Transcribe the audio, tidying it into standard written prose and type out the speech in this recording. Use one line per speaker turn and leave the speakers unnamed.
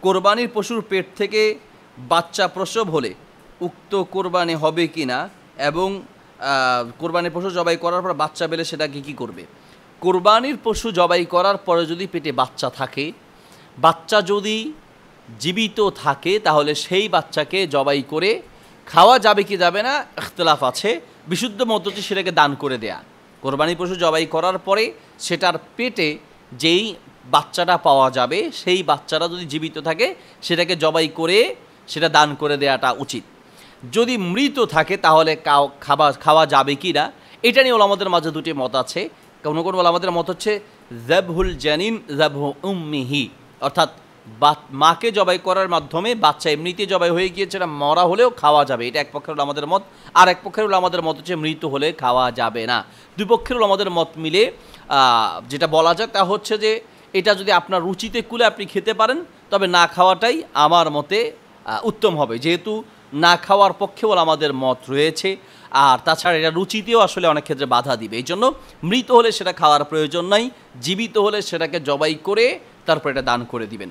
কোরবানির পশুর পেট থেকে বাচ্চা প্রসব হলে উক্ত কোরবানি হবে কি না, এবং কোরবানির পশু জবাই করার পর বাচ্চা পেলে সেটাকে কী করবে। কোরবানির পশু জবাই করার পরে যদি পেটে বাচ্চা থাকে, বাচ্চা যদি জীবিত থাকে, তাহলে সেই বাচ্চাকে জবাই করে খাওয়া যাবে কি যাবে না ইখতিলাফ আছে। বিশুদ্ধ মত হচ্ছে সেটাকে দান করে দেয়া। কোরবানির পশু জবাই করার পরে সেটার পেটে যেই বাচ্চাটা পাওয়া যাবে, সেই বাচ্চাটা যদি জীবিত থাকে সেটাকে জবাই করে সেটা দান করে দেওয়াটা উচিত। যদি মৃত থাকে তাহলে খাওয়া যাবে কি না, এটা নিয়ে ওলামাদের মাঝে দুটি মত আছে। কোনো কোনো ওলামাদের মত হচ্ছে যাবহুল জানিন যাবহু উম্মিহি, অর্থাৎ মাকে জবাই করার মাধ্যমে বাচ্চা এমনিতে জবাই হয়ে গিয়েছে, এটা মরা হলেও খাওয়া যাবে, এটা এক পক্ষের ওলামাদের মত। আর এক পক্ষের ওলামাদের মত হচ্ছে মৃত হলে খাওয়া যাবে না। দুই পক্ষের ওলামাদের মত মিলে যেটা বলা যায় তা হচ্ছে যে এটা যদি আপনার রুচিতে কুলে আপনি খেতে পারেন, তবে না খাওয়াটাই আমার মতে উত্তম হবে, যেহেতু না খাওয়ার পক্ষেও আমাদের মত রয়েছে। আর তাছাড়া এটা রুচিতেও আসলে অনেক ক্ষেত্রে বাধা দিবে। এই জন্য মৃত হলে সেটা খাওয়ার প্রয়োজন নাই, জীবিত হলে সেটাকে জবাই করে তারপর এটা দান করে দিবেন।